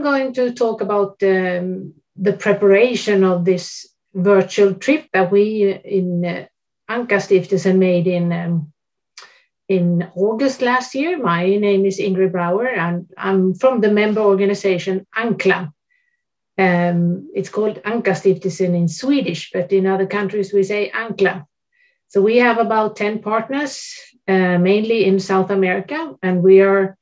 I'm going to talk about the preparation of this virtual trip that we in Ankarstiftelsen made in August last year. My name is Ingrid Brauer, and I'm from the member organization Ankla. It's called Ankarstiftelsen in Swedish, but in other countries we say Ankla. So we have about 10 partners, mainly in South America, and we are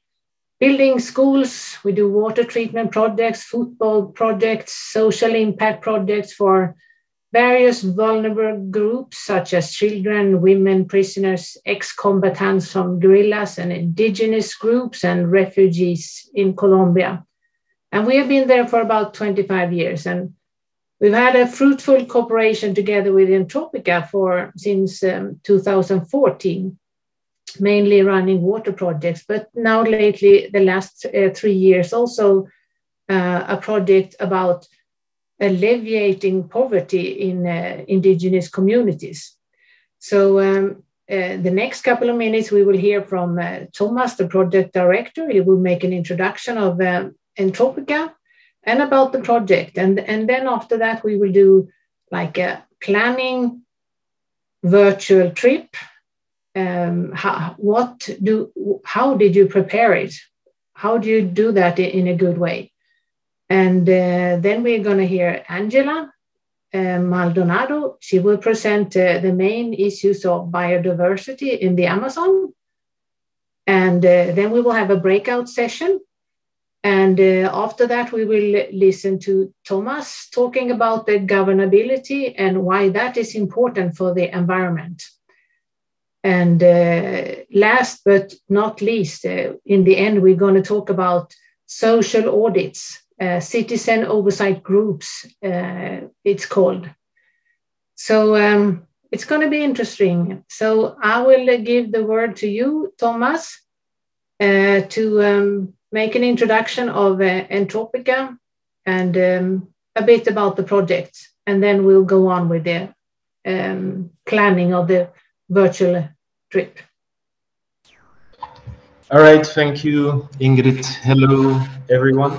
building schools. We do water treatment projects, football projects, social impact projects for various vulnerable groups such as children, women, prisoners, ex-combatants from guerrillas and indigenous groups and refugees in Colombia. And we have been there for about 25 years. And we've had a fruitful cooperation together with Entropica since 2014, mainly running water projects. But now lately, the last 3 years, also a project about alleviating poverty in indigenous communities. So the next couple of minutes, we will hear from Tomas, the project director. He will make an introduction of Entropica and about the project. And then after that, we will do like a planning virtual trip. How did you prepare it? How do you do that in a good way? And then we're going to hear Angela Maldonado. She will present the main issues of biodiversity in the Amazon. And then we will have a breakout session. And after that, we will listen to Tomas talking about the governability and why that is important for the environment. And last but not least, in the end, we're going to talk about social audits. Citizen oversight groups, it's called. So it's going to be interesting. So I will give the word to you, Tomas, to make an introduction of Entropica and a bit about the project. And then we'll go on with the planning of the virtual trip. All right, thank you, Ingrid. Hello, everyone.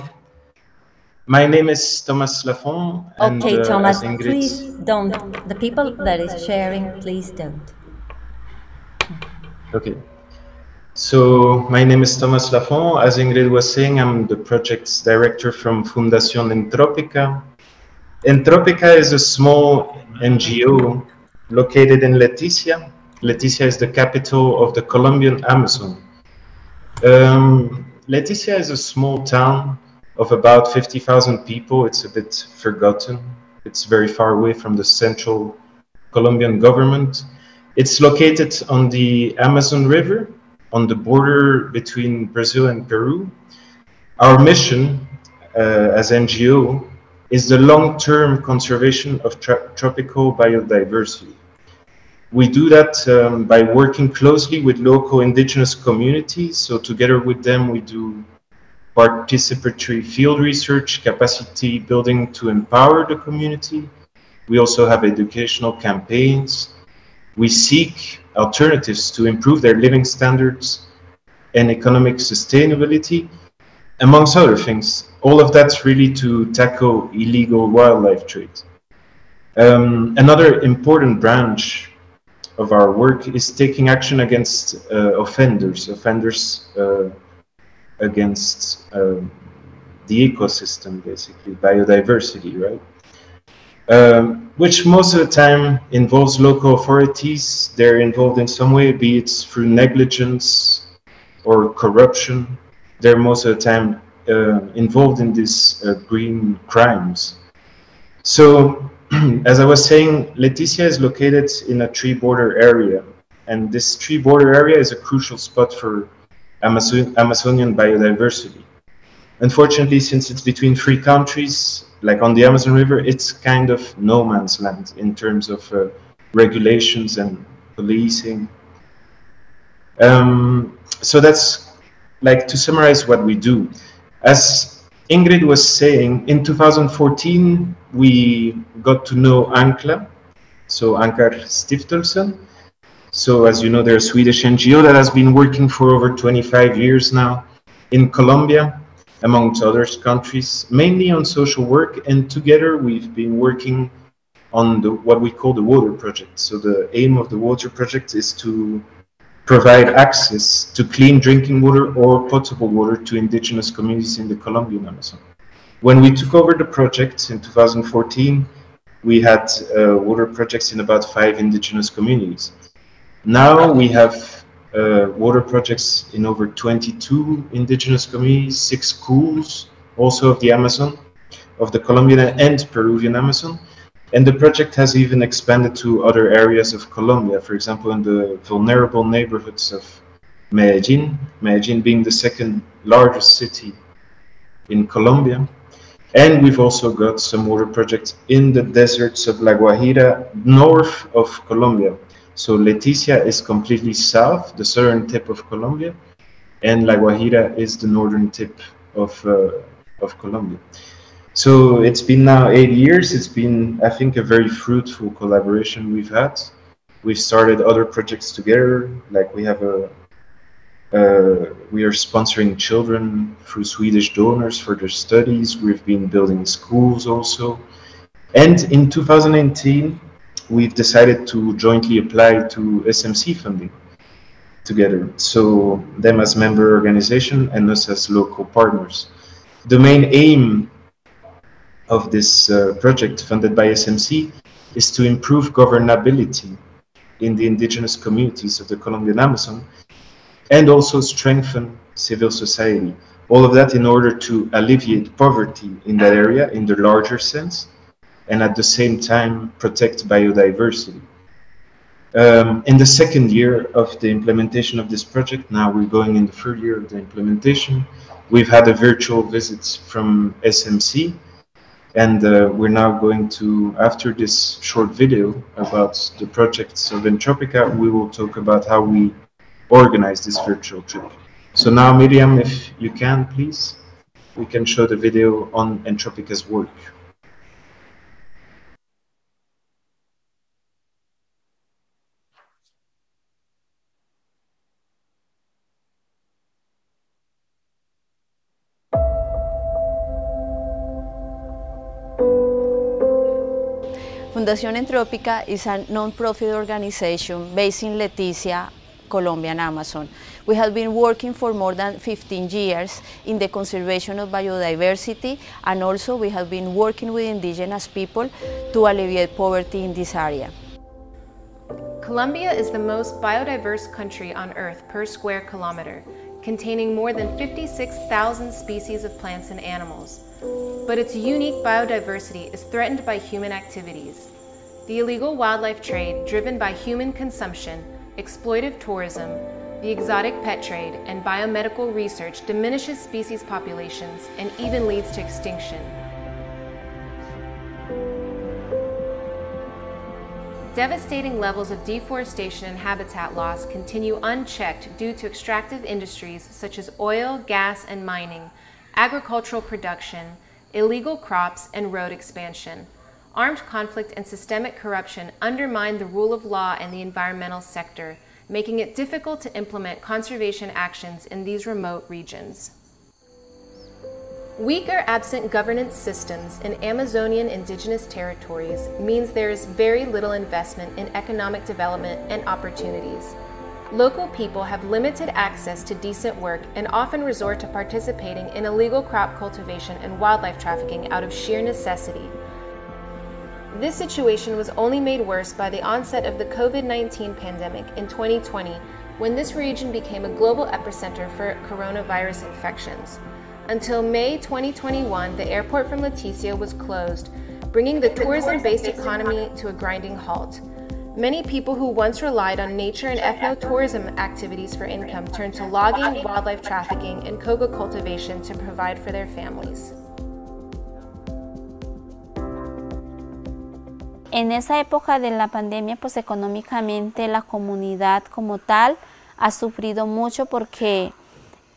My name is Tomas Lafón. Okay, Tomas, please don't. The people that is sharing, please don't. Okay. So my name is Tomas Lafón. As Ingrid was saying, I'm the project's director from Fundación Entropica. Entropica is a small NGO located in Leticia. Leticia is the capital of the Colombian Amazon. Leticia is a small town of about 50,000 people. It's a bit forgotten. It's very far away from the central Colombian government. It's located on the Amazon River, on the border between Brazil and Peru. Our mission as NGO is the long-term conservation of tropical biodiversity. We do that by working closely with local indigenous communities. So together with them, we do participatory field research, capacity building to empower the community. We also have educational campaigns. We seek alternatives to improve their living standards and economic sustainability, amongst other things. All of that's really to tackle illegal wildlife trade. Another important branch of our work is taking action against offenders against the ecosystem, basically, biodiversity, right? Which most of the time involves local authorities. They're involved in some way, be it through negligence or corruption. They're most of the time involved in these green crimes. So, as I was saying, Leticia is located in a tree border area, and this tree border area is a crucial spot for Amazonian biodiversity. Unfortunately, since it's between 3 countries, like on the Amazon River, it's kind of no man's land in terms of regulations and policing. So that's like to summarize what we do. As Ingrid was saying, in 2014, we got to know Ankla, so Ankarstiftelsen. So as you know, they're a Swedish NGO that has been working for over 25 years now in Colombia. amongst other countries, mainly on social work. And together we've been working on what we call the water project. So the aim of the water project is to provide access to clean drinking water or potable water to indigenous communities in the Colombian Amazon. When we took over the project in 2014, we had water projects in about 5 indigenous communities. Now we have water projects in over 22 indigenous communities, 6 schools, also of the Amazon, of the Colombian and Peruvian Amazon. And the project has even expanded to other areas of Colombia, for example, in the vulnerable neighborhoods of Medellin, Medellin being the 2nd largest city in Colombia. And we've also got some water projects in the deserts of La Guajira, north of Colombia. So Leticia is completely south, the southern tip of Colombia, and La Guajira is the northern tip of Colombia. So it's been now 8 years. It's been, I think, a very fruitful collaboration we've had. We've started other projects together, like we have we are sponsoring children through Swedish donors for their studies. We've been building schools also. And in 2018, we've decided to jointly apply to SMC funding together. So them as member organization and us as local partners. The main aim of this project funded by SMC is to improve governability in the indigenous communities of the Colombian Amazon and also strengthen civil society. All of that in order to alleviate poverty in that area in the larger sense, and at the same time protect biodiversity. In the 2nd year of the implementation of this project, now we're going in the 3rd year of the implementation, we've had a virtual visit from SMC, and we're now going to, after this short video about the projects of Entropica, we will talk about how we organize this virtual trip. So now, Miriam, if you can, please, we can show the video on Entropica's work. Fundación Entropika is a non-profit organization based in Leticia, Colombian Amazon. We have been working for more than 15 years in the conservation of biodiversity, and also we have been working with indigenous people to alleviate poverty in this area. Colombia is the most biodiverse country on Earth per square kilometer, containing more than 56,000 species of plants and animals. But its unique biodiversity is threatened by human activities. The illegal wildlife trade driven by human consumption, exploitive tourism, the exotic pet trade, and biomedical research diminishes species populations and even leads to extinction. Devastating levels of deforestation and habitat loss continue unchecked due to extractive industries such as oil, gas, and mining, agricultural production, illegal crops, and road expansion. Armed conflict and systemic corruption undermine the rule of law in the environmental sector, making it difficult to implement conservation actions in these remote regions. Weak or absent governance systems in Amazonian indigenous territories means there is very little investment in economic development and opportunities. Local people have limited access to decent work and often resort to participating in illegal crop cultivation and wildlife trafficking out of sheer necessity. This situation was only made worse by the onset of the COVID-19 pandemic in 2020, when this region became a global epicenter for coronavirus infections. Until May 2021, the airport from Leticia was closed, bringing the tourism-based economy to a grinding halt. Many people who once relied on nature and ethno-tourism activities for income turned to logging, wildlife trafficking, and cocoa cultivation to provide for their families. En esa época de la pandemia, pues económicamente la comunidad como tal ha sufrido mucho porque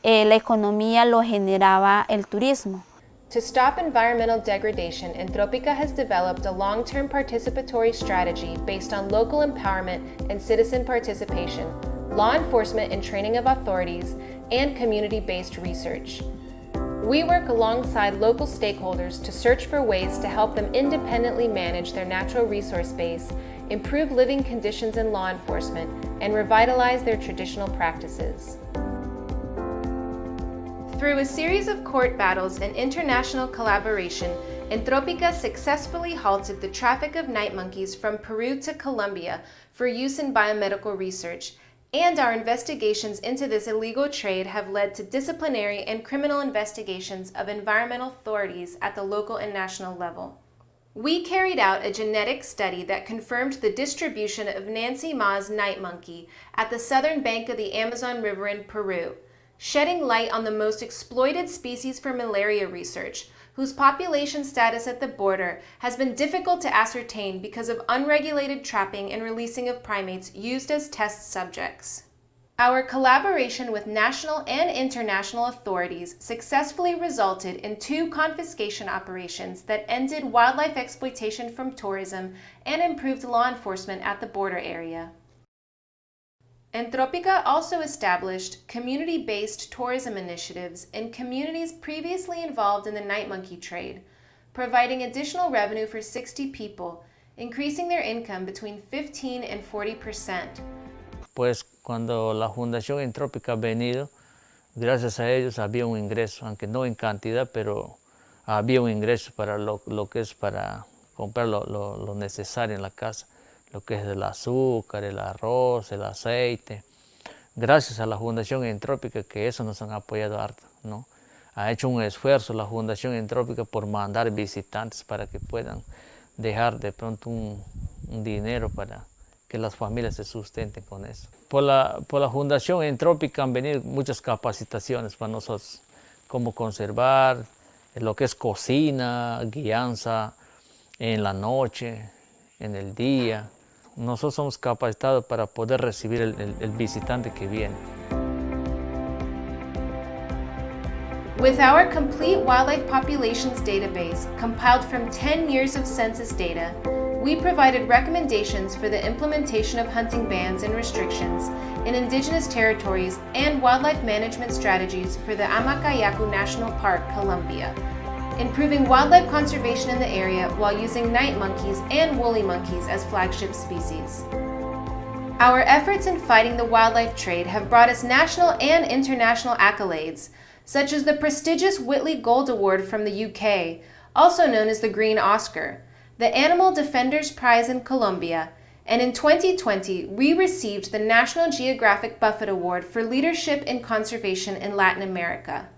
la economía lo generaba el turismo. To stop environmental degradation, Entropica has developed a long-term participatory strategy based on local empowerment and citizen participation, law enforcement and training of authorities, and community-based research. We work alongside local stakeholders to search for ways to help them independently manage their natural resource base, improve living conditions in law enforcement, and revitalize their traditional practices. Through a series of court battles and international collaboration, Entropica successfully halted the traffic of night monkeys from Peru to Colombia for use in biomedical research, and our investigations into this illegal trade have led to disciplinary and criminal investigations of environmental authorities at the local and national level. We carried out a genetic study that confirmed the distribution of Nancy Ma's night monkey at the southern bank of the Amazon River in Peru, shedding light on the most exploited species for malaria research, whose population status at the border has been difficult to ascertain because of unregulated trapping and releasing of primates used as test subjects. Our collaboration with national and international authorities successfully resulted in 2 confiscation operations that ended wildlife exploitation from tourism and improved law enforcement at the border area. Entropica also established community-based tourism initiatives in communities previously involved in the night monkey trade, providing additional revenue for 60 people, increasing their income between 15 and 40%. Pues cuando la Fundación Entrópica ha venido, gracias a ellos había un ingreso, aunque no en cantidad, pero había un ingreso para lo que es para comprar lo necesario en la casa. Lo que es el azúcar, el arroz, el aceite. Gracias a la Fundación Entrópica que eso nos han apoyado harto, ¿no? Ha hecho un esfuerzo la Fundación Entrópica por mandar visitantes para que puedan dejar de pronto un dinero para que las familias se sustenten con eso. Por la Fundación Entrópica han venido muchas capacitaciones para nosotros, cómo conservar, lo que es cocina, guianza en la noche, en el día. Nosotros somos capacitados para poder recibir el visitante que viene. With our complete wildlife populations database, compiled from 10 years of census data, we provided recommendations for the implementation of hunting bans and restrictions in indigenous territories and wildlife management strategies for the Amacayacu National Park, Colombia, improving wildlife conservation in the area while using night monkeys and woolly monkeys as flagship species. Our efforts in fighting the wildlife trade have brought us national and international accolades, such as the prestigious Whitley Gold Award from the UK, also known as the Green Oscar, the Animal Defenders Prize in Colombia, and in 2020 we received the National Geographic Buffett Award for Leadership in Conservation in Latin America.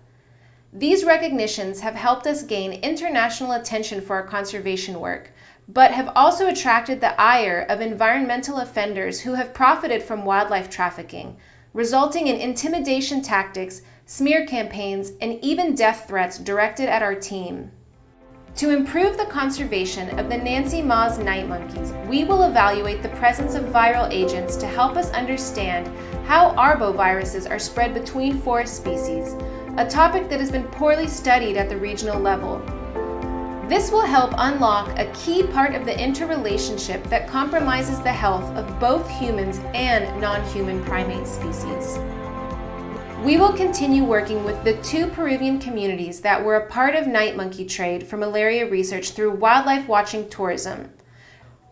These recognitions have helped us gain international attention for our conservation work, but have also attracted the ire of environmental offenders who have profited from wildlife trafficking, resulting in intimidation tactics, smear campaigns, and even death threats directed at our team. To improve the conservation of the Nancy Ma's night monkeys, we will evaluate the presence of viral agents to help us understand how arboviruses are spread between forest species, a topic that has been poorly studied at the regional level. This will help unlock a key part of the interrelationship that compromises the health of both humans and non-human primate species. We will continue working with the 2 Peruvian communities that were a part of night monkey trade for malaria research through wildlife watching tourism.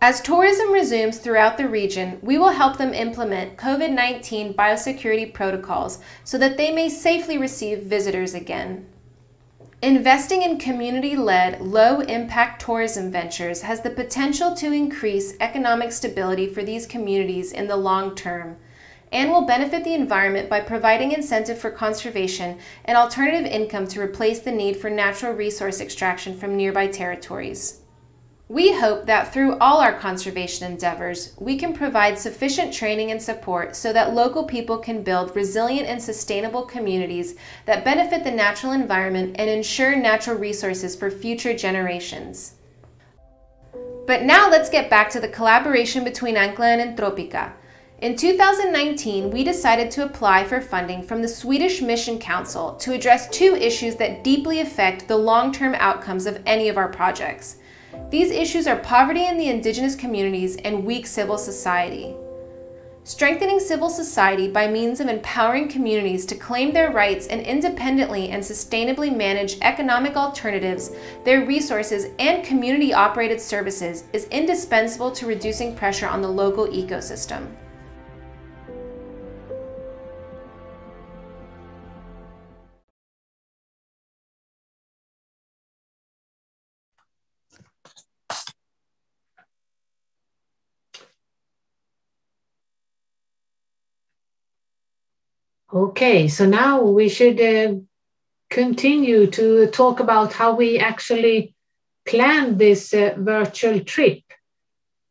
As tourism resumes throughout the region, we will help them implement COVID-19 biosecurity protocols so that they may safely receive visitors again. Investing in community-led, low-impact tourism ventures has the potential to increase economic stability for these communities in the long term, and will benefit the environment by providing incentive for conservation and alternative income to replace the need for natural resource extraction from nearby territories. We hope that through all our conservation endeavors, we can provide sufficient training and support so that local people can build resilient and sustainable communities that benefit the natural environment and ensure natural resources for future generations. But now let's get back to the collaboration between Ancla and Entropica. In 2019, we decided to apply for funding from the Swedish Mission Council to address 2 issues that deeply affect the long-term outcomes of any of our projects. These issues are poverty in the indigenous communities and weak civil society. Strengthening civil society by means of empowering communities to claim their rights and independently and sustainably manage economic alternatives, their resources, and community-operated services is indispensable to reducing pressure on the local ecosystem. Okay, so now we should continue to talk about how we actually planned this virtual trip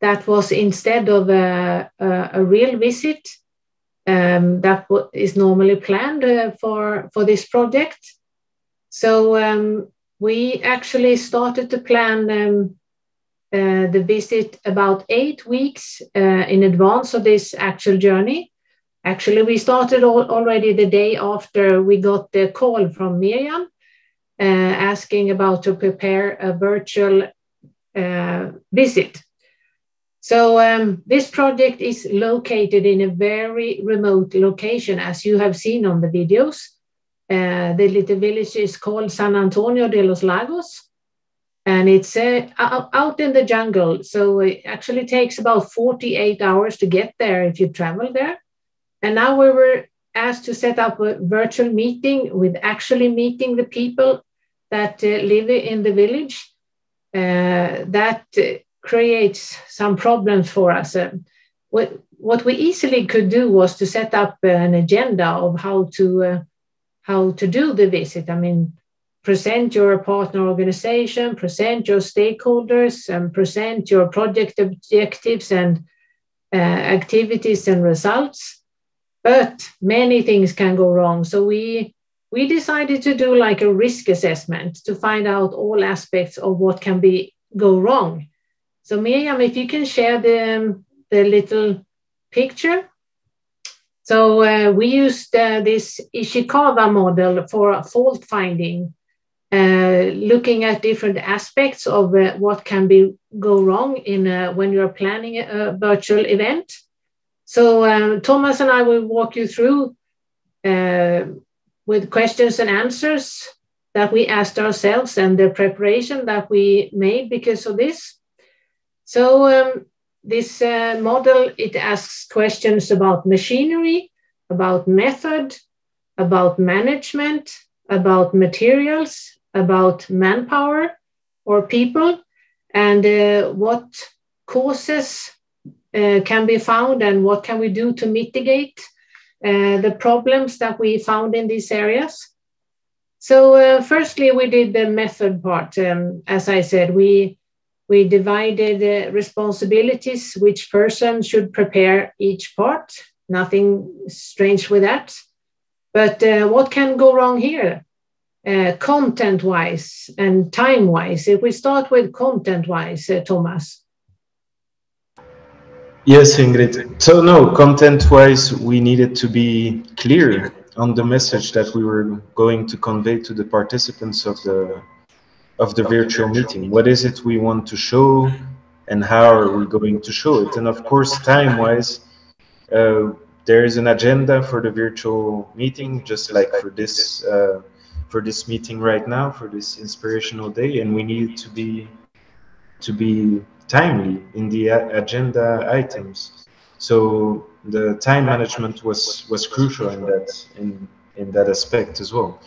that was instead of a real visit that is normally planned for this project. So we actually started to plan the visit about 8 weeks in advance of this actual journey. Actually, we started already the day after we got the call from Miriam asking about to prepare a virtual visit. So this project is located in a very remote location, as you have seen on the videos. The little village is called San Antonio de los Lagos, and it's out in the jungle. So it actually takes about 48 hours to get there if you travel there. And now we were asked to set up a virtual meeting with actually meeting the people that live in the village. That creates some problems for us. What we easily could do was to set up an agenda of how to do the visit. I mean, present your partner organization, present your stakeholders, and present your project objectives and activities and results. But many things can go wrong. So we decided to do like a risk assessment to find out all aspects of what can go wrong. So Miriam, if you can share the little picture. So we used this Ishikawa model for fault finding, looking at different aspects of what can go wrong when you're planning a virtual event. So Tomas and I will walk you through with questions and answers that we asked ourselves and the preparation that we made because of this. So this model, it asks questions about machinery, about method, about management, about materials, about manpower or people, and what causes can be found and what can we do to mitigate the problems that we found in these areas. So firstly, we did the method part. As I said, we divided responsibilities, which person should prepare each part. Nothing strange with that. But what can go wrong here? Content-wise and time-wise. If we start with content-wise, Tomas. Yes, Ingrid. So no, content-wise, we needed to be clear on the message that we were going to convey to the participants of the virtual meeting. What is it we want to show, and how are we going to show it? And of course, time-wise, there is an agenda for the virtual meeting, just like for this meeting right now, for this inspirational day, and we need to be timely in the agenda items. So the time management was crucial in that aspect as well.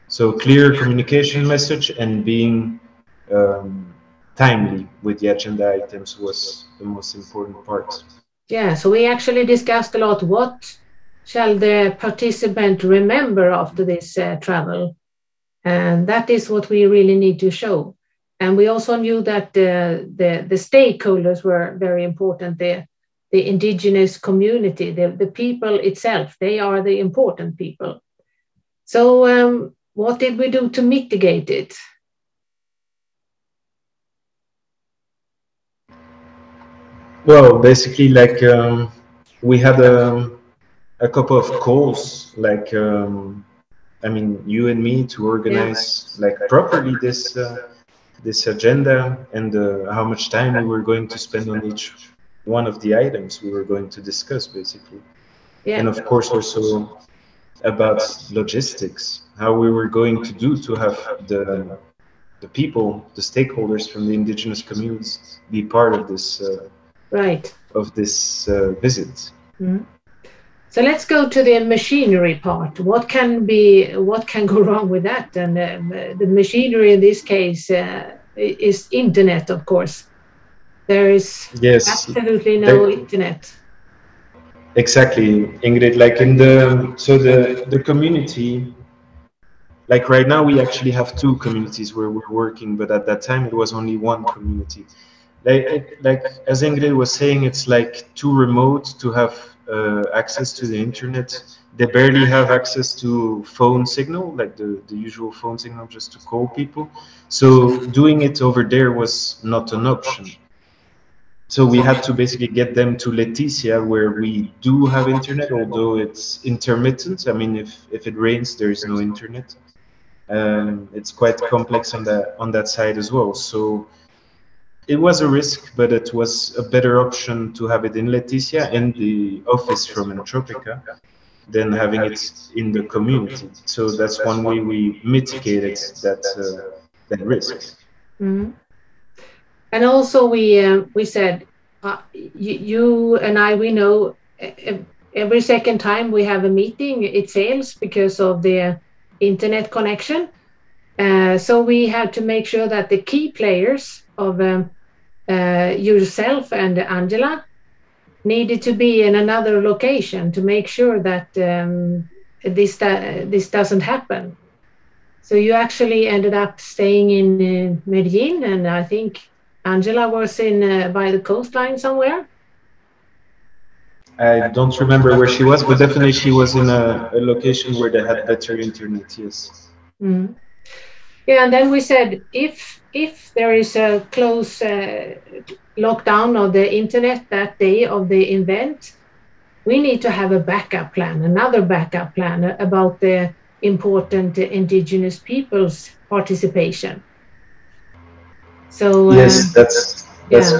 So clear communication message and being timely with the agenda items was the most important part. Yeah, so we actually discussed a lot. What shall the participant remember after this travel? And that is what we really need to show. And we also knew that the stakeholders were very important. The indigenous community, the people itself, they are the important people. So what did we do to mitigate it? Well, basically, like we had a couple of calls, like I mean, you and me, to organize like properly this agenda and how much time we were going to spend on one of the items we were going to discuss, basically. Yeah. And of course also about logistics, how we were going to do to have the people, the stakeholders from the indigenous communities be part of this right. Of this visit. Mm. So let's go to the machinery part. What can go wrong with that? And the machinery in this case is internet, of course. There is absolutely no internet. Exactly, Ingrid. Like in the community, like right now we actually have 2 communities where we're working, but at that time it was only 1 community. Like as Ingrid was saying, it's like too remote to have access to the internet. They barely have access to phone signal, like the usual phone signal just to call people. So doing it over there was not an option. So we had to basically get them to Leticia, where we do have internet, although it's intermittent. I mean, if it rains, there is no internet. It's quite complex on that side as well. So it was a risk, but it was a better option to have it in Leticia and the office from Entropica than having it in the community. So that's one way we mitigated that risk. Mm-hmm. And also we said, you and I, we know every second time we have a meeting, it fails because of the internet connection. So we had to make sure that the key players of yourself and Angela needed to be in another location to make sure that this doesn't happen. So you actually ended up staying in Medellin, and I think Angela was in by the coastline somewhere. I don't remember where she was, but definitely she was in a location where they had better internet. Yes. Mm. Yeah, and then we said if there is a close lockdown of the internet that day of the event, we need to have a backup plan, another backup plan about the important indigenous people's participation. So yes, that's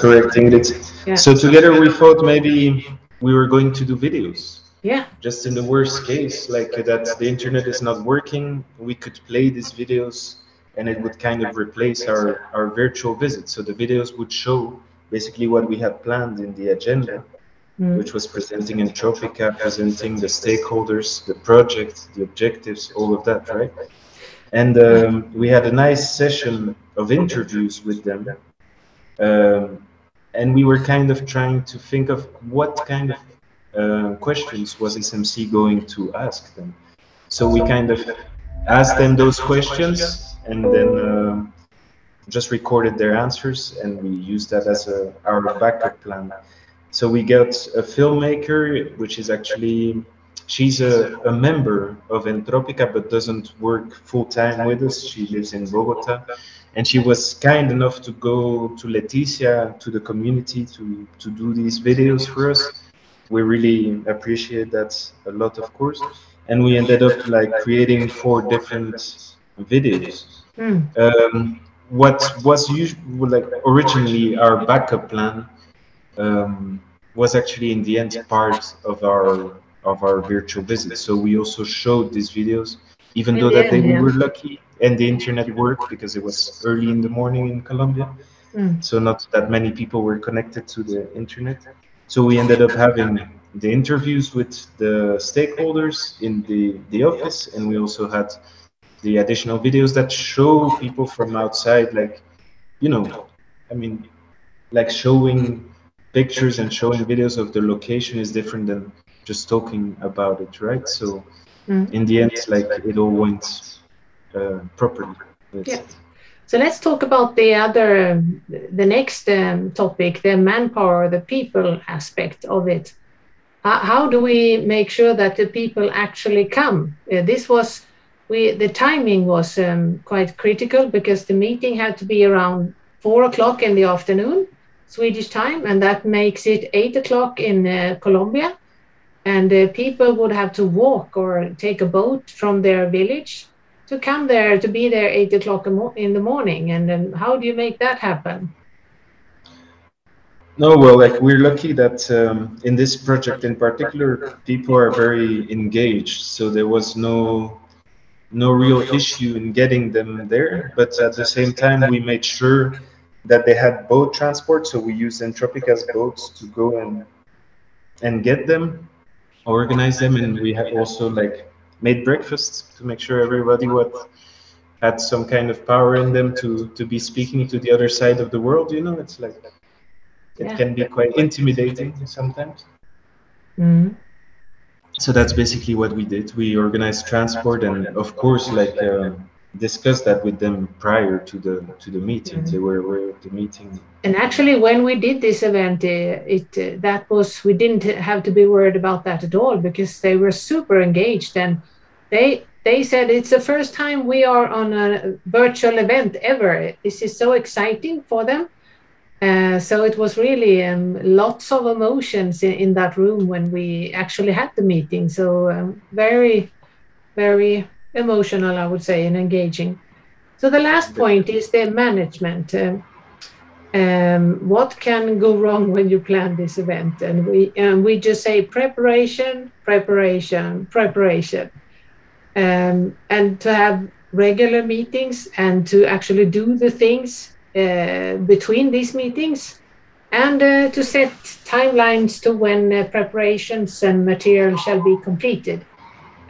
correct, Ingrid. Yeah. So together we thought maybe we were going to do videos. Yeah. Just in the worst case, like that the internet is not working, we could play these videos and it would kind of replace our virtual visit. So the videos would show basically what we had planned in the agenda, which was presenting Entropica, presenting the stakeholders, the project, the objectives, all of that, right? And we had a nice session of interviews with them. And we were kind of trying to think of what kind of questions was SMC going to ask them. So we kind of asked them those questions and then just recorded their answers, and we used that as our backup plan. So we got a filmmaker, which is actually, she's a member of Entropica, but doesn't work full-time with us. She lives in Bogota, and she was kind enough to go to Leticia, to the community, to do these videos for us. We really appreciate that a lot, of course. And we ended up like creating 4 different videos. What was like originally our backup plan was actually in the end part of our virtual visit. So we also showed these videos, even though that day we were lucky and the internet worked because it was early in the morning in Colombia. So not that many people were connected to the internet. So we ended up having the interviews with the stakeholders in the office, and we also had the additional videos that show people from outside, like, you know, I mean, like showing pictures and showing videos of the location is different than just talking about it, right? So in the end, like, it all went properly. Yeah. So let's talk about the next topic, the manpower, the people aspect of it. How do we make sure that the people actually come? The timing was quite critical because the meeting had to be around 4 o'clock in the afternoon, Swedish time, and that makes it 8 o'clock in Colombia. And people would have to walk or take a boat from their village to come there, to be there 8 o'clock in the morning. And then how do you make that happen? No, well, like we're lucky that in this project in particular, people are very engaged. So there was no real issue in getting them there. But at the same time, we made sure that they had boat transport. So we used Entropica's boats to go and get them, organize them, and we had also like made breakfasts to make sure everybody had some kind of power in them to be speaking to the other side of the world. You know, it's like it can be quite intimidating sometimes. Mm. So that's basically what we did. We organized transport, and of course, like discussed that with them prior to the meeting. They were at the meeting. And actually, when we did this event, we didn't have to be worried about that at all, because they were super engaged, and they said it's the first time we are on a virtual event ever. This is so exciting for them. So it was really lots of emotions in that room when we actually had the meeting. So very, very emotional, I would say, and engaging. So the last point is the management. What can go wrong when you plan this event? And we just say preparation, preparation, preparation, and to have regular meetings and to actually do the things between these meetings, and to set timelines to when preparations and material shall be completed,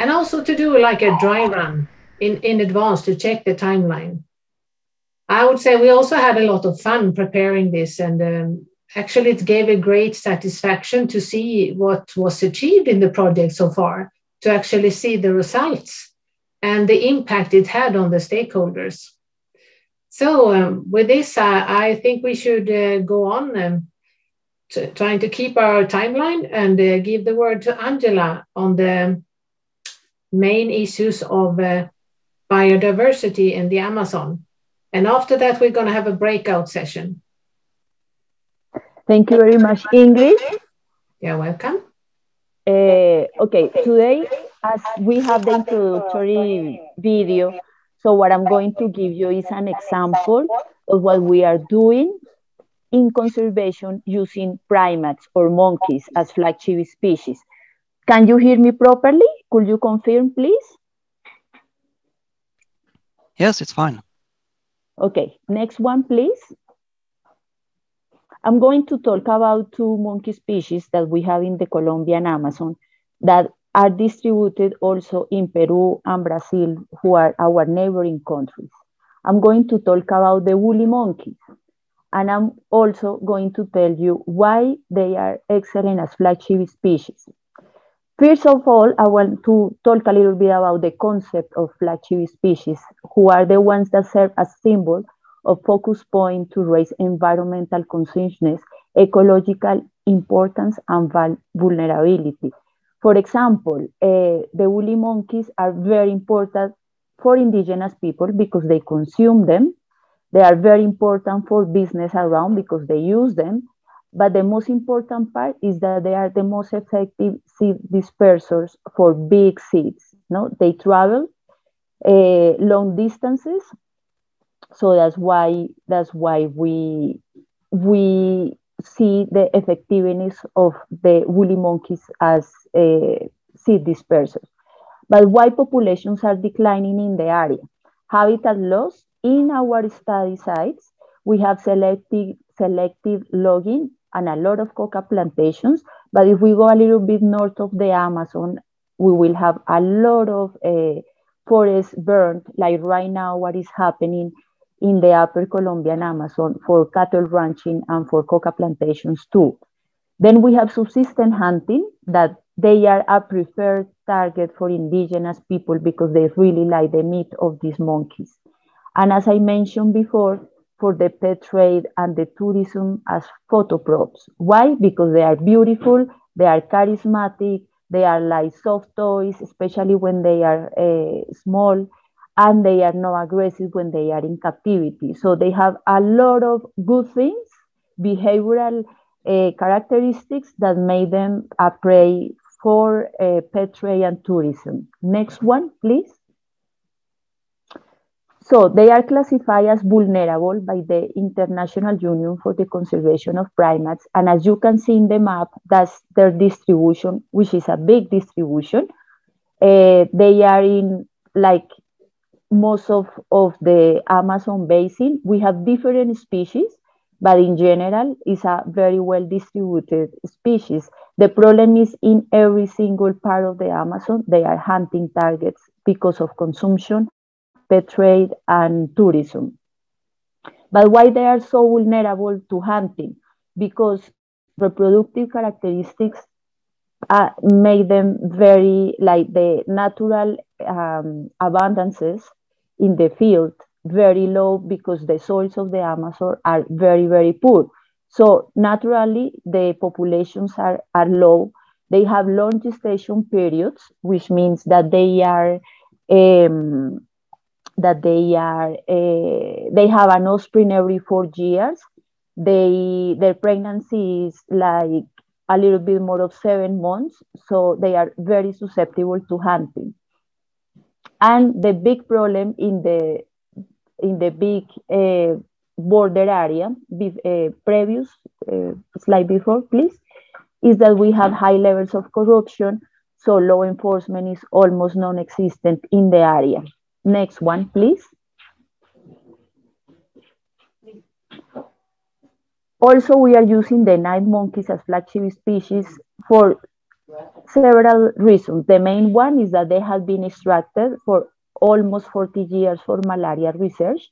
and also to do like a dry run in advance to check the timeline. I would say we also had a lot of fun preparing this, and actually it gave a great satisfaction to see what was achieved in the project so far, to actually see the results and the impact it had on the stakeholders. So with this, I think we should go on trying to keep our timeline, and give the word to Angela on the main issues of biodiversity in the Amazon. And after that, we're going to have a breakout session. Thank you very much, Ingrid. You're welcome. Okay, today, as we have the introductory video, so what I'm going to give you is an example of what we are doing in conservation using primates or monkeys as flagship species. Can you hear me properly? Could you confirm, please? Yes, it's fine. Okay, next one, please. I'm going to talk about two monkey species that we have in the Colombian Amazon that are distributed also in Peru and Brazil, who are our neighboring countries. I'm going to talk about the woolly monkeys, and I'm also going to tell you why they are excellent as flagship species. First of all, I want to talk a little bit about the concept of flagship species, who are the ones that serve as symbol of focus point to raise environmental consciousness, ecological importance, and vulnerability. For example, the woolly monkeys are very important for indigenous people because they consume them. They are very important for business around because they use them. But the most important part is that they are the most effective seed dispersers for big seeds. No? They travel long distances. So that's why we see the effectiveness of the woolly monkeys as seed dispersers. But why populations are declining in the area? Habitat loss. In our study sites, we have selective logging and a lot of coca plantations. But if we go a little bit north of the Amazon, we will have a lot of forests burned, like right now what is happening in the upper Colombian Amazon for cattle ranching and for coca plantations too. Then we have subsistence hunting, that they are a preferred target for indigenous people because they really like the meat of these monkeys. And as I mentioned before, for the pet trade and the tourism as photo props. Why? Because they are beautiful, they are charismatic, they are like soft toys, especially when they are small, and they are not aggressive when they are in captivity. So they have a lot of good things, behavioral characteristics that make them a prey for pet trade and tourism. Next one, please. So they are classified as vulnerable by the International Union for the Conservation of Primates. And as you can see in the map, that's their distribution, which is a big distribution. They are in like most of the Amazon basin. We have different species, but in general, it's a very well distributed species. The problem is in every single part of the Amazon, they are hunting targets because of consumption, pet trade, and tourism. But why they are so vulnerable to hunting? Because reproductive characteristics make them very, like the natural abundances in the field, very low because the soils of the Amazon are very, very poor. So naturally, the populations are low. They have long gestation periods, which means that they have an offspring every 4 years. Their pregnancy is like a little bit more of 7 months, so they are very susceptible to hunting. And the big problem in the big border area, previous slide before, please, is that we have high levels of corruption, so law enforcement is almost non-existent in the area. Next one, please. Also, we are using the night monkeys as flagship species for several reasons. The main one is that they have been extracted for almost 40 years for malaria research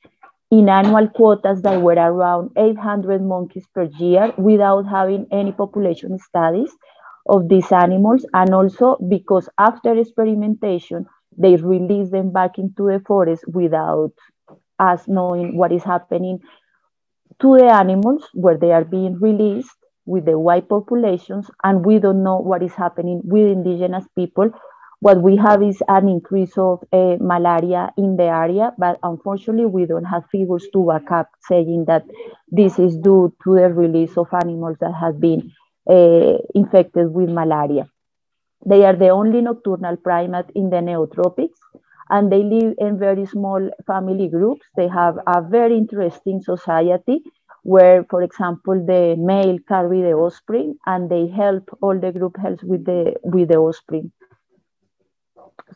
in annual quotas that were around 800 monkeys per year without having any population studies of these animals, and also because after experimentation, they release them back into the forest without us knowing what is happening to the animals where they are being released with the white populations, and we don't know what is happening with indigenous people. What we have is an increase of malaria in the area, but unfortunately we don't have figures to back up saying that this is due to the release of animals that have been infected with malaria. They are the only nocturnal primate in the neotropics, and they live in very small family groups. They have a very interesting society where, for example, the male carry the offspring and they help, all the group helps with the offspring.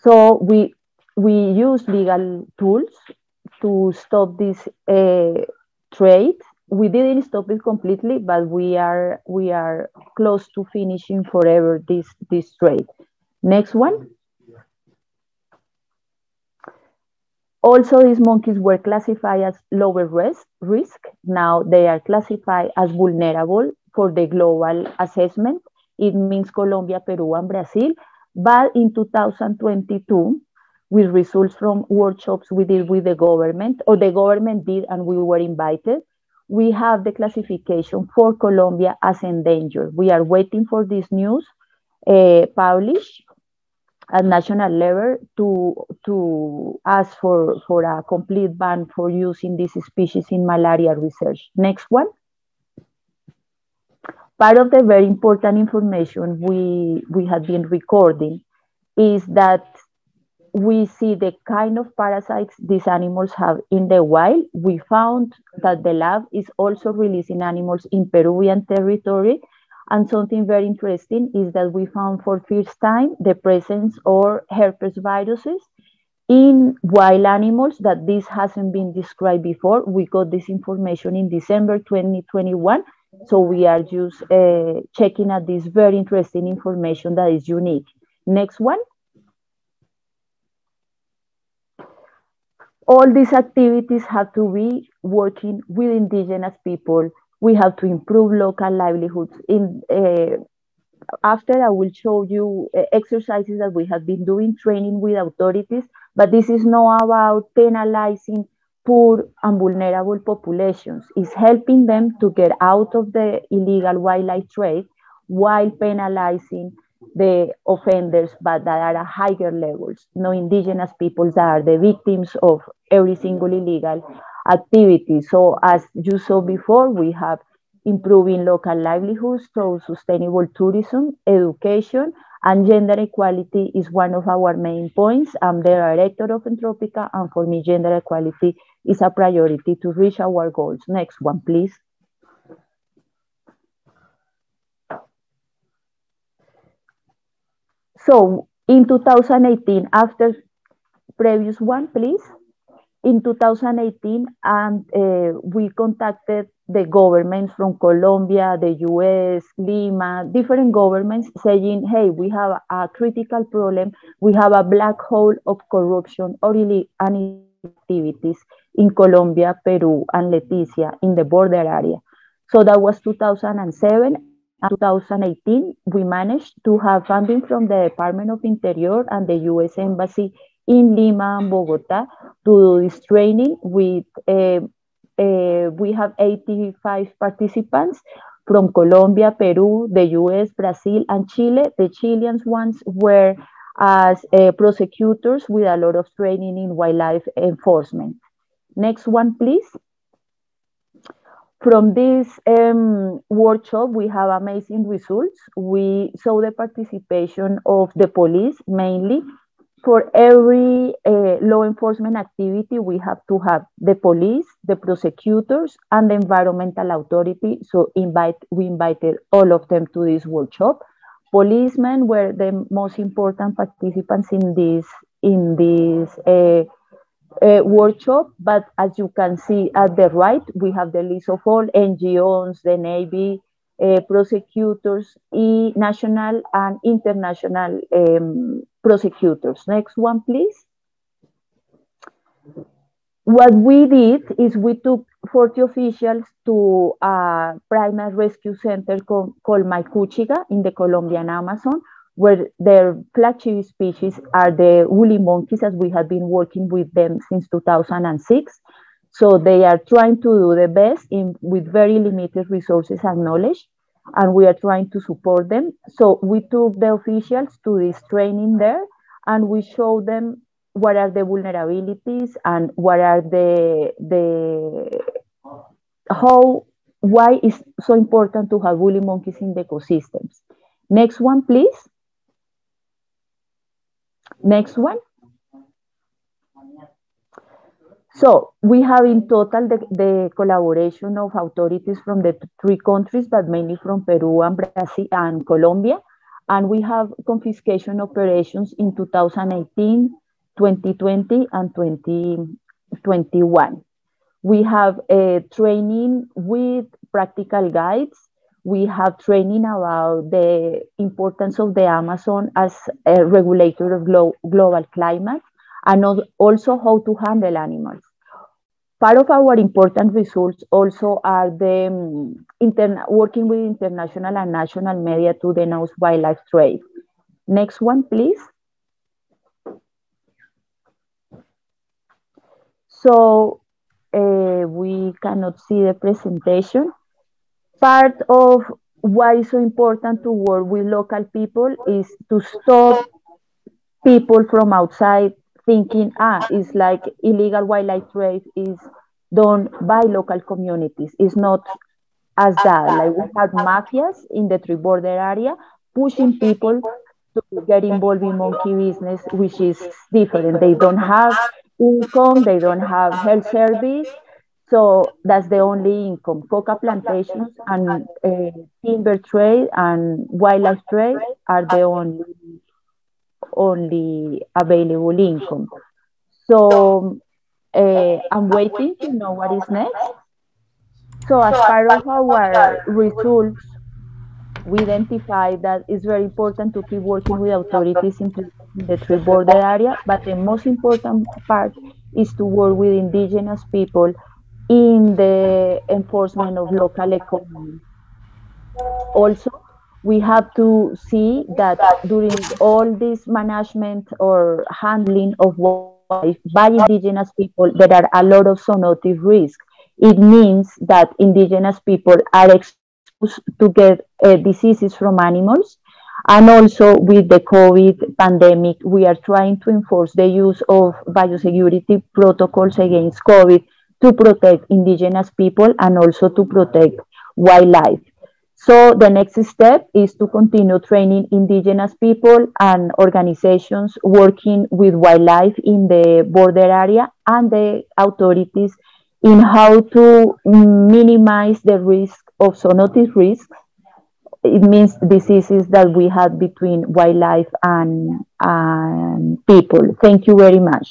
So we use legal tools to stop this trade. We didn't stop it completely, but we are close to finishing forever this trade. Next one. Also, these monkeys were classified as lower risk. Now they are classified as vulnerable for the global assessment. It means Colombia, Peru, and Brazil. But in 2022, with results from workshops we did with the government, or the government did and we were invited, we have the classification for Colombia as endangered. We are waiting for this news published at national level to ask for a complete ban for using this species in malaria research. Next one. Part of the very important information we have been recording is that we see the kind of parasites these animals have in the wild. We found that the lab is also releasing animals in Peruvian territory. And something very interesting is that we found for first time the presence of herpes viruses in wild animals, that this hasn't been described before. We got this information in December 2021. So we are just checking at this very interesting information that is unique. Next one. All these activities have to be working with indigenous people. We have to improve local livelihoods. After I will show you exercises that we have been doing, training with authorities, but this is not about penalizing poor and vulnerable populations. It's helping them to get out of the illegal wildlife trade while penalizing the offenders, but that are at higher levels. No, indigenous peoples that are the victims of every single illegal activity. So as you saw before, we have improving local livelihoods through sustainable tourism, education, And gender equality is one of our main points. I'm the director of Entropica, and for me, gender equality is a priority to reach our goals. Next one, please. So in 2018, after previous one, please. In 2018, and we contacted the governments from Colombia, the US, Lima, different governments saying, hey, we have a critical problem. We have a black hole of corruption or illegal activities in Colombia, Peru, and Leticia in the border area. So that was 2007. And 2018, we managed to have funding from the Department of Interior and the US Embassy in Lima and Bogota to do this training with, we have 85 participants from Colombia, Peru, the US, Brazil, and Chile. The Chilean ones were as prosecutors with a lot of training in wildlife enforcement. Next one, please. From this workshop, we have amazing results. We saw the participation of the police mainly. For every law enforcement activity, we have to have the police, the prosecutors, and the environmental authority. So we invited all of them to this workshop. Policemen were the most important participants in this workshop, but as you can see at the right, we have the list of all NGOs, the Navy, prosecutors, national and international prosecutors. Next one, please. What we did is we took 40 officials to a primate rescue center called Maycuchiga in the Colombian Amazon, where their flagship species are the woolly monkeys, as we have been working with them since 2006. So they are trying to do the best with very limited resources and knowledge, and we are trying to support them. So we took the officials to this training there, and we showed them what are the vulnerabilities and what are why it's so important to have woolly monkeys in the ecosystems. Next one, please. Next one. So we have in total the collaboration of authorities from the 3 countries, but mainly from Peru and Brazil and Colombia. And we have confiscation operations in 2018, 2020, and 2021. We have a training with practical guides. We have training about the importance of the Amazon as a regulator of global climate, and also how to handle animals. Part of our important results also are the working with international and national media to denounce wildlife trade. Next one, please. So we cannot see the presentation. Part of why it's so important to work with local people is to stop people from outside thinking, it's like illegal wildlife trade is done by local communities. It's not as that. Like we have mafias in the tree border area pushing people to get involved in monkey business, which is different. They don't have income, they don't have health service. So that's the only income. Coca plantations and timber trade and wildlife trade are the only available income. So I'm waiting to know what is next. So as part of our results, we identified that it's very important to keep working with authorities in the tree border area, but the most important part is to work with indigenous people in the enforcement of local economy. Also, we have to see that during all this management or handling of wildlife by indigenous people, there are a lot of zoonotic risks. It means that indigenous people are exposed to get diseases from animals. And also with the COVID pandemic, we are trying to enforce the use of biosecurity protocols against COVID to protect indigenous people and also to protect wildlife. So the next step is to continue training indigenous people and organizations working with wildlife in the border area and the authorities in how to minimize the risk of zoonotic risks. It means diseases that we have between wildlife and people. Thank you very much.